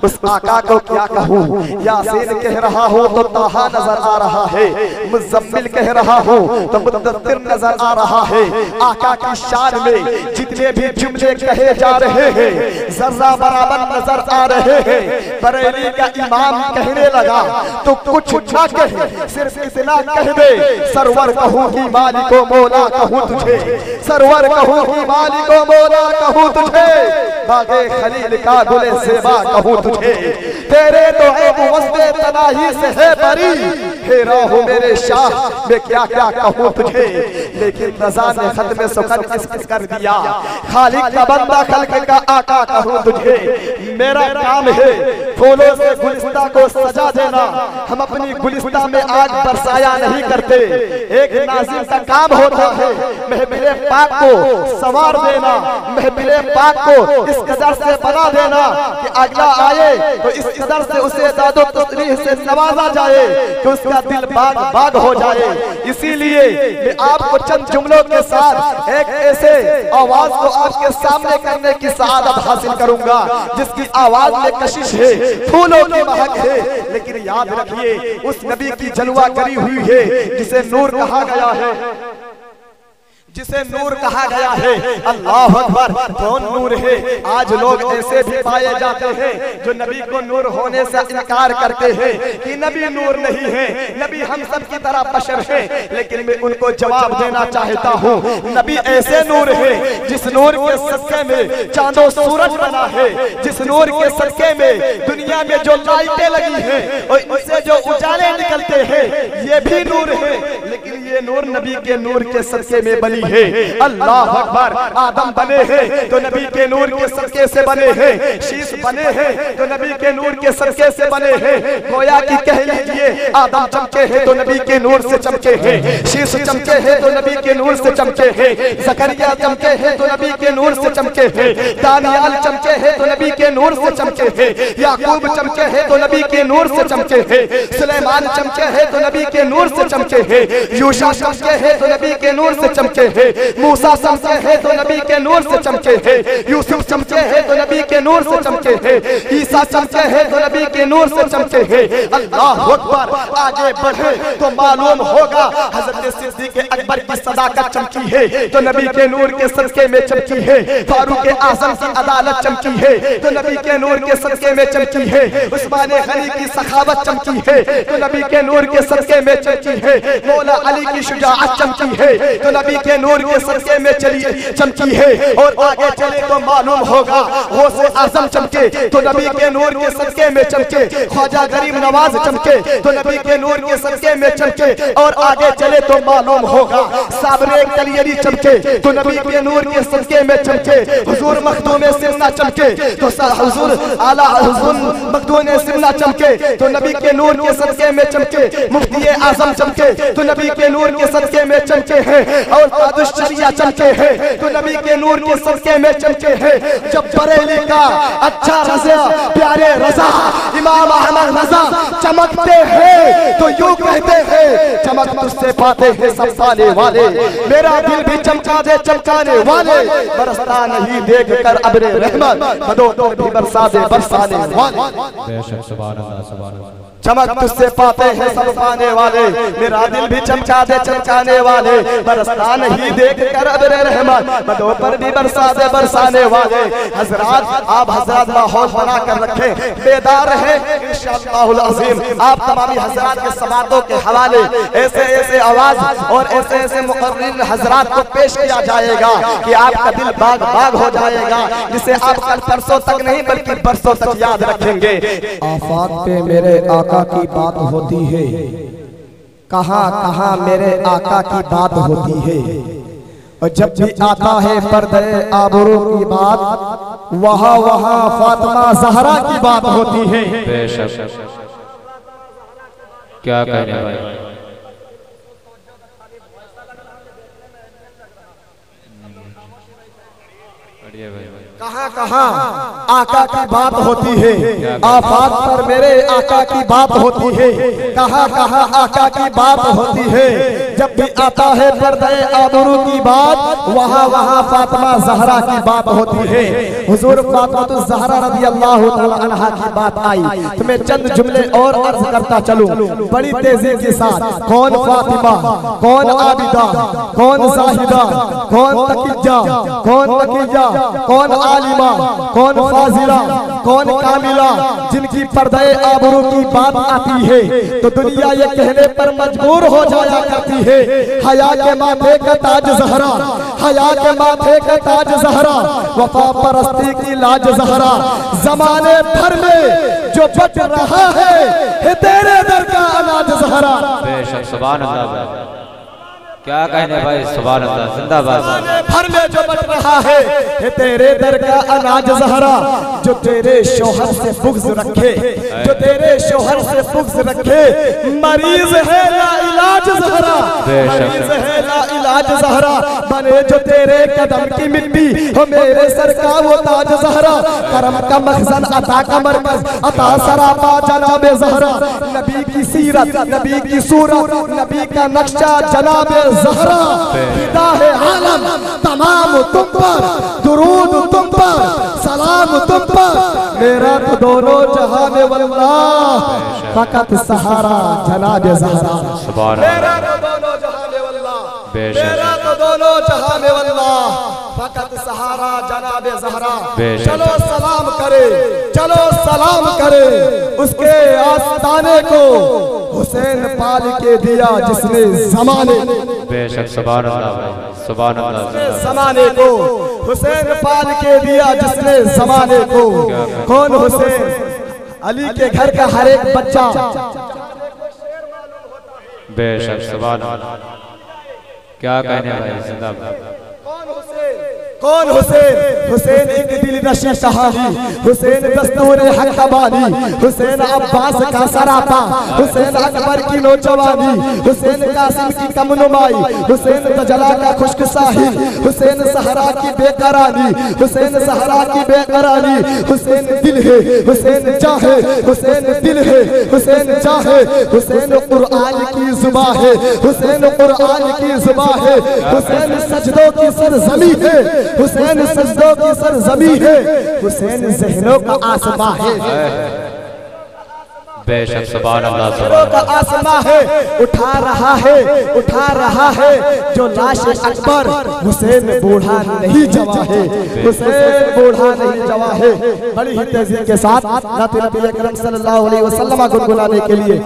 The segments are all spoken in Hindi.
उस आका को क्या कहूँ। यासीन कह रहा हूँ तो ताहा नजर आ रहा है, मुज़म्मिल कह रहा हूँ तो मुद्दस्सिर नजर आ रहा है। आका की शान में जितने भी जुमले कहे जा रहे हैं जर्रा बराबर नजर आ रहे हैं। बरेली का इमाम कहने लगा तो कुछ ना कहे, सिर्फ इतना कह दे, सरवर कहूँ कि मालिको मौला कहूँ तुझे, सरवर कहूँ कि मालिको मौला कहूँ तुझे, बागे खलील का गुले सेवा कहूँ तुझे। तेरे तो ऐब वस्ते तनाही से है बरी, हेरा हो मेरे शाह मैं क्या क्या कहूँ तुझे। लेकिन रज़ा ने खत्म सुखन इस कर दिया, खालिक का बंदा खल्क का आका कहूँ तुझे। मेरा काम है फूलों से गुलिस्ता को सजा देना, हम अपनी गुलिस्ता में आग बरसाया नहीं करते। एक नाज़िम का काम होता है महफिले पाक को संवार देना, महफिले पाक को इस कदर से बना देना कि अगला आए तो इस कदर से उसे दादो तस्रीह से नवाजा जाए कि उसका दिल बाग बाग हो जाए। इसीलिए मैं आपको चंद जुमलों के साथ एक ऐसे आवाज को आपके सामने करने की सआदत हासिल करूंगा जिसकी आवाज में कशिश है, फूलों की महक है, लेकिन याद रखिए उस नबी की जलवा करी हुई है जिसे नूर कहा गया है, जिसे नूर कहा गया है। अल्लाह अकबर, कौन नूर है? आज लोग ऐसे भी पाए जाते हैं जो नबी को नूर होने से इनकार करते हैं कि नबी नूर नहीं है, नबी हम सब की तरह बशर है। लेकिन मैं उनको जवाब देना चाहता हूँ, नबी ऐसे नूर है जिस नूर के सदके में चांदो सूरज बना है, जिस नूर के सदके में दुनिया में जो लाइटें लगी है और इससे जो उजाले निकलते हैं ये भी नूर है। लेकिन ये नूर नबी के नूर के सदके में बनी है। अल्लाह अकबर, आदम बने हैं तो नबी के नूर के सदके से बने हैं, शीश बने हैं तो नबी के नूर के सदके से बने हैं। गोया की कह लीजिए आदम चमके हैं तो नबी के नूर से चमके हैं, शीश चमके हैं तो नबी के नूर से चमके हैं, ज़करिया चमके हैं तो नबी के नूर से चमके हैं, दानियाल चमके हैं तो नबी के नूर से चमके हैं, याकूब चमके हैं तो नबी के नूर से चमके हैं, सुलेमान चमके हैं तो नबी के नूर से चमके हैं, यूशा चमके हैं तो नबी के नूर से चमके हैं, मूसा चमके हैं तो नबी के नूर से चमके हैं, यूसुफ चमके हैं तो नबी के नूर से चमके हैं, ईसा चमके हैं तो नबी के नूर से चमके हैं। अल्लाह अकबर, आगे बढ़े तो मालूम होगा हजरत सिद्दीक़ अकबर की सदाकत चमकी है तो नबी के नूर के सदके में चमकी है, फारूक आज़म की अदालत चमकी है तो नबी के नूर के सदके में चमकी है, उस्मान गनी की सखावत चमकी है तो नबी के नूर के सदके में चमकी है, मौला अली की शुजाअत चमकी है तो नबी के नूर के सदके में चमकी है। और आगे चले तो मालूम होगा गौसे आज़म चमके तो नबी के नूर के सदके में चमके, ख्वाजा गरीब नवाज चमके तो नबी के नूर के सदके में चमके। और आगे चले तो मालूम होगा साबरे कलियरी चमके तो नबी के नूर के सदके में चमके, हुजूर मखदूम सिन्ना चमके तो हुजूर आला हुजूर मखदूम सिन्ना चमके तो नबी के नूर के सदके में चमके, मुफ्ती आज़म चमके तो नबी के नूर के सदके में चमके हैं, और तादुश्शरिया चमके हैं तो नबी के नूर के सदके में चमके हैं। जब बरेली का अच्छा रज़ा प्यारे रज़ा इमाम अहमद रज़ा चमकते हैं तो यूं कहते हैं चमक तुझसे पाते हैं सब पाने वाले, मेरा दिल भी चमका दे चमकाने वाले, बरसता नहीं देख कर अब्रे रहमत बदो तो भी बरसा दे बरसाने वाले। बेशक सुभान अल्लाह सुभान अल्लाह। चमक तुझसे पाते हैं सब पाने वाले, मेरा दिल भी चमका दे चमकाने वाले, बरसता नहीं देख कर अब्रे रहमत बदो पर भी बरसा दे बरसाने वाले। हजरात आप हजरात माहौल बना कर रखे, बेदार रहे इंशाअल्लाहुल अज़ीम। आप तमामी हजरात के समातों के हवाले ऐसे ऐसे आवाज और ऐसे ऐसे मुक़र्रिर हजरात को पेश किया जाएगा कि आपका दिल बाग बाग हो जाएगा, जिसे आप कल परसों तक नहीं बल्कि बरसों तक याद रखेंगे। आफाक पे मेरे आका की बात होती है, कहाँ कहाँ मेरे आका की बात होती है, और जब भी आता है पर्दे आबरू की बात वहाँ वहाँ फातिमा ज़हरा की बात होती है। बेशक क्या कहने भाई, बढ़िया भाई। कहाँ कहाँ आका की बात होती है, आफात पर मेरे आका की बात होती है, कहाँ कहाँ आका की बात होती है। जब भी आता है पर्दे आबरू की बात, वहाँ वहाँ फातिमा ज़हरा की बात होती है। हुजूर फातिमा ज़हरा रज़ी अल्लाह तआला अन्हा की बात आई तो मैं चंद जुमले और अर्ज करता चलूं बड़ी तेजी के साथ। कौन फातिमा, कौन आबिदा, कौन जाहिदा, कौन तकिया, कौन तकिया, कौन आलिमा, कौन फाजिला, कौन कामिला, जिनकी पर्दे आबरू की बात आती है तो दुनिया ये कहने पर मजबूर हो जाया करती है, हया के माथे का ताज ज़हरा, हया के माथे का ताज ज़हरा, वफा परस्ती की लाज ज़हरा। जमाने भर में जो बच रहा है तेरे दर का अनाज ज़हरा। बेशक सुभान अल्लाह, क्या कहने भाई, सुभान अल्लाह, जिंदाबाद। भर में जो बच रहा है तेरे दर का अनाज ज़हरा। जो तेरे शोहर से बुग़्ज़ रखे, जो तेरे शोहर से बुग़्ज़ रखे, मरीज है ना इलाज ज़हरा, मरीज है ना इलाज ज़हरा। बने जो तेरे कदम की मिट्टी हो मेरे सर का वो ताज ज़हरा। करम का मखज़न, अता का मरकज़, अता सरापा जनाब ज़हरा। नबी की सीरत, नबी की सूरत, नबी का नक्शा जनाब ज़हरा। फिदा है आलम तमाम तुम पर, दुरूद तुम पर, सलाम तुम पर, मेरा तो दोनों जहां में वल्लाह फकत सहारा जनाब ज़हरा। मेरा तो दोनों जहां में वल्लाह, मेरा तो दोनों जहां में वल्लाह फकत सहारा जनाब ज़हरा। चलो सलाम करे, चलो सलाम करे उसके आस्ताने को, हुसैन पाल के दिया जिसने जमाने, बेशक सुभान अल्लाह, सुभान अल्लाह, जमाने को हुसैन पाल के दिया जिसने जमाने को। कौन हुसैन? अली के घर का हर एक बच्चा, बेशक सुभान अल्लाह, क्या कहने भाई, जिंदाबाद। कौन हुसैन? हुसैन एक दिल नशी कहानी, हुसैन दस्तूर हक का बानी, हुसैन अब्बास का सरापा, हुसैन अकबर की नौजवानी, हुसैन कासिम की कमनुमाई, हुसैन तजला का खुश्क साहिल, हुसैन सहरा की बेकरानी, हुसैन सहरा की बेकरानी। हुसैन दिल है, हुसैन चाहे, हुसैन दिल है, हुसैन चाहे, हुसैन कुरान की जुबा है, हुसैन कुरान की जुबा है, हुसैन सजदों की सरजमी है, हुसैन सजदों की सरजमी है, हुसैन ज़हनों का आसमां है। बेशक सुभान अल्लाह, ज़हनों का आसमां है। उठा रहा है, उठा रहा है जो लाश अकबर। हुसैन बूढ़ा नहीं जवा है, हुसैन बूढ़ा नहीं जवा है। बड़ी ही तेजी के साथ नाते नबी अकरम सल्लल्लाहु अलैहि वसल्लम गुनगुनाने के लिए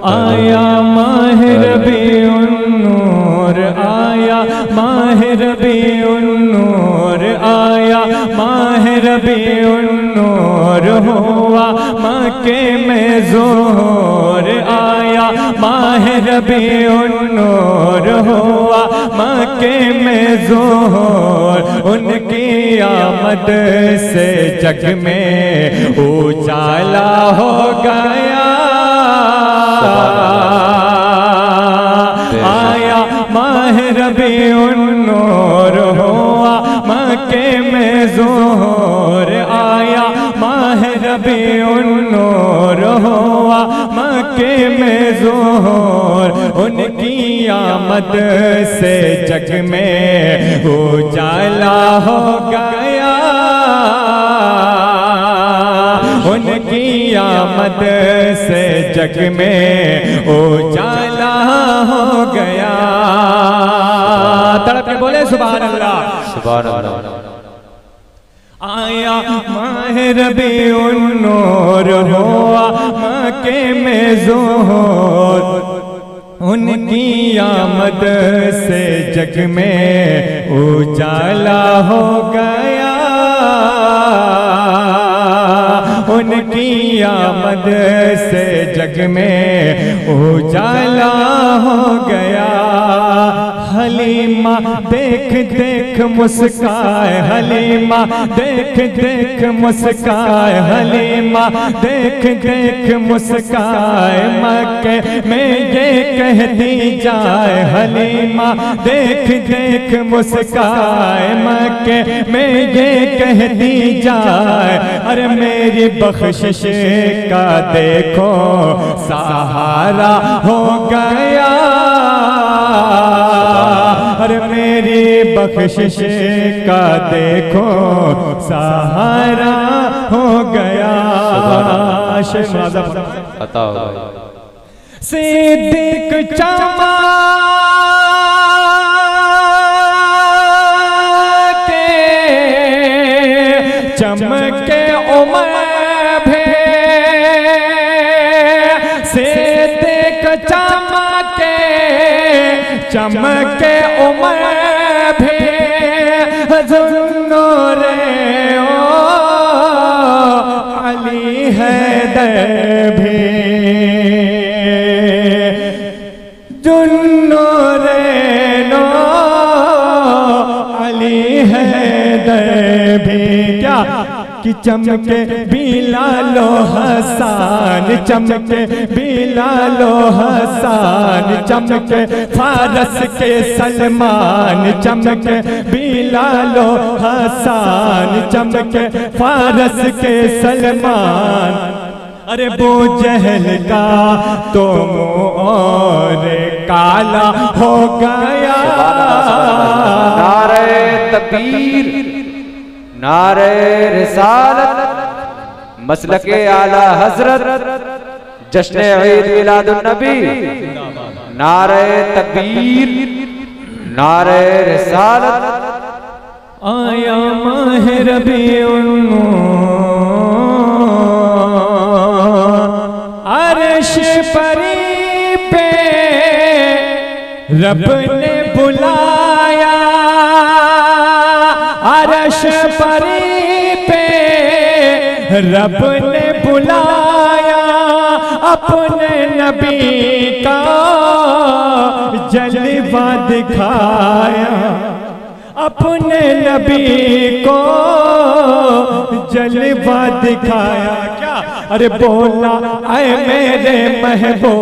आया माह रबीउन नूर, आया माह रबीउन नूर, आया माह रबीउन नूर, हुआ मक्के में ज़ोहर। आया माह रबीउन नूर, हुआ मक्के में ज़ोहर। उनकी आमद से जग में उजाला हो गया। आया माह रबीउन नूर, हुआ मक्के में ज़ोहर। आया माह रबीउन नूर, हुआ मक्के में ज़ोहर। उनकी आमद से जग में उजाला हो गया। उनकी आमद से जग में उजाला हो गया। तड़प के बोले सुभान अल्लाह, सुभान अल्लाह। आया माह रबीउन नूर, हुआ मक्के में ज़ोहर। उनकी आमद से जग में उजाला हो गया। उनकी आमद से जग में उजाला हो गया। हलीमा देख देख मुस्काए, हलीमा देख देख मुस्काए, हलीमा देख देख मुस्काए, मक्के में ये कहती जाए, हलीमा देख देख मुस्काए, मक्के में ये कहती जाए, अरे मेरी बख्शिश का देखो सहारा हो गया, अरे मेरी बख्शिश का देखो सहारा हो गया। सिद्दीक चमके चमके उमर भी, सिद्दीक चमके चमके उमर भी, ज़ुन्नूरे ओ अली हैदर भी, ज़ुन्नूरे नो अली हैदर भी। क्या कि चमके बिलालो हसन, चमके बिलालो हसन, चमके फारस के सलमान, चमके बिलालो हसन, चमके फारस के सलमान, अरे वो जहल का तो मुँह और काला हो गया। नारे तकबीर, नारे रिसालत, मसलके आला हजरत, जश्न ईद मिलादुन नबी, नारे तकबीर, नारे रिसालत। आया माह रबीउन अर्श परी पे रब ने बुलाया, अर्श परी पे रब ने बुलाया, अपने नबी का जलवा दिखाया, अपने नबी को जलवा दिखाया। क्या अरे बोला ऐ मेरे महबूब,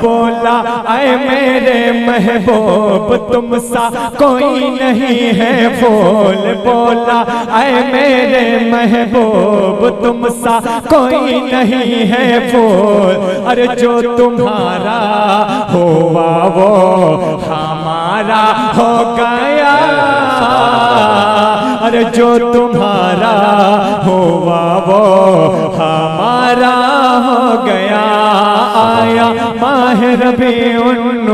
बोला ऐ मेरे महबूब तुम सा कोई नहीं है फूल, बोला ऐ मेरे महबूब तुम सा कोई नहीं है फूल, अरे जो तुम्हारा हुआ वो हमारा हो गया, अरे जो तुम्हारा हुआ वो हमारा हो गया। आया माह रबीउन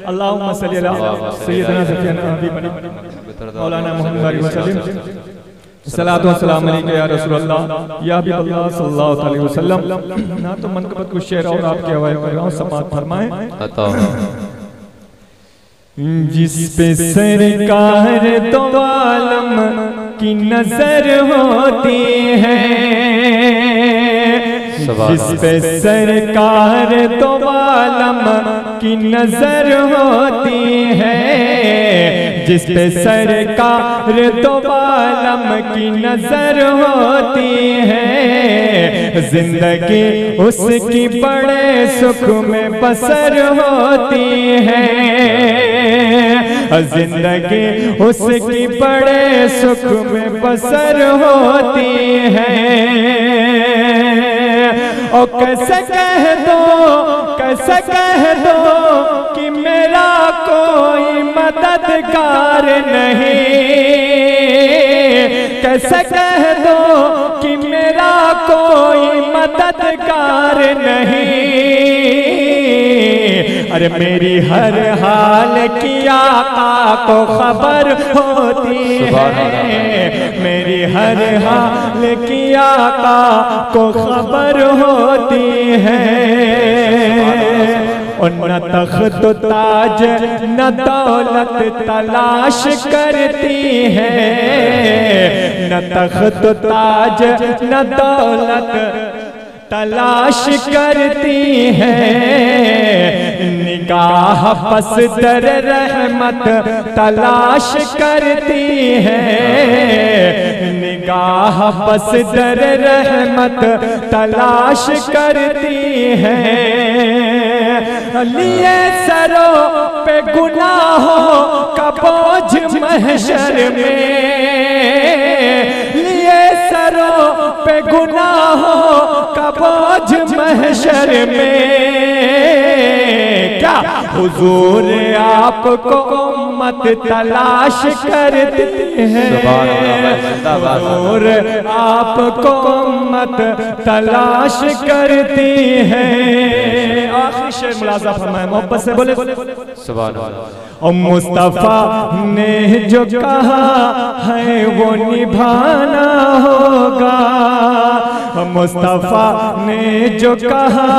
अल्लाहुम्मा सल्ली अला सय्यिदना सफियाना हबीबना मौलाना मुहम्मद वसल्लम, सलातो व सलाम अलैका या रसूल अल्लाह या हबीब अल्लाह सल्लल्लाहु अलैहि वसल्लम। ना तो मनकबत कुछ शेर और आपके हवाले कर रहा हूं, समाअत फरमाएं। जिस पे सरकार तो आलम की नजर होती है, जिस पे सरकार तो आलम की नजर होती है, जिस पे सरकार तो आलम की नजर होती है, जिंदगी उसकी बड़े सुख में बसर होती है, जिंदगी उसकी बड़े सुख में बसर होती है। और कैसे कह दो, कैसे कह दो कि मेरा कोई मददगार नहीं, कैसे कह दो कि मेरा कोई मददगार नहीं, अरे मेरी हर हाल की आका को खबर होती है, मेरी हर हाल की आका को खबर होती है। और न तख्त ताज न दौलत तलाश करती है, न तख्त ताज न दौलत तलाश करती है, निगाह बस दर रहमत तलाश करती है, निगाह बस दर रहमत तलाश करती है। लिए सरों पे गुनाहों का बोझ महशर में, लिए सरों पे गुनाहों का बोझ महशर में, क्या हुजूर आपको उम्मत तलाश करती है, हुजूर आपको उम्मत तलाश करती है। आखिरी शेर मुलाजा फरमाए, मोहब्बत से बोले सुभान अल्लाह। और मुस्तफा ने जो कहा है वो निभाना होगा, मुस्तफा ने जो कहा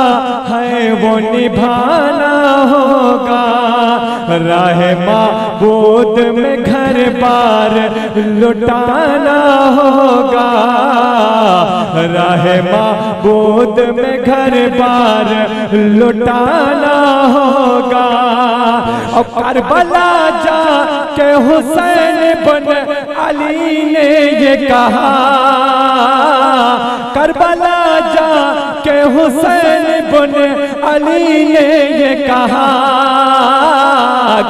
है वो निभाना होगा। राह माबूद में घर बार लुटाना होगा, राह माबूद में घर बार लुटाना होगा। और करबला जा के हुसैन बन अली ने ये कहा, करबला जा के हुसैन बन अली ने ये कहा,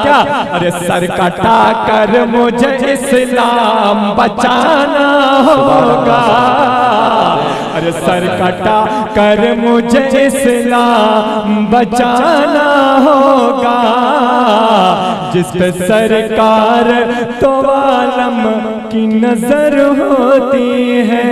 क्या अरे सर कटा कर मुझे इस्लाम बचाना होगा, अरे सर कटा कर मुझे इस्लाम बचाना होगा। जिस पे सरकार तो आलम की नजर होती है।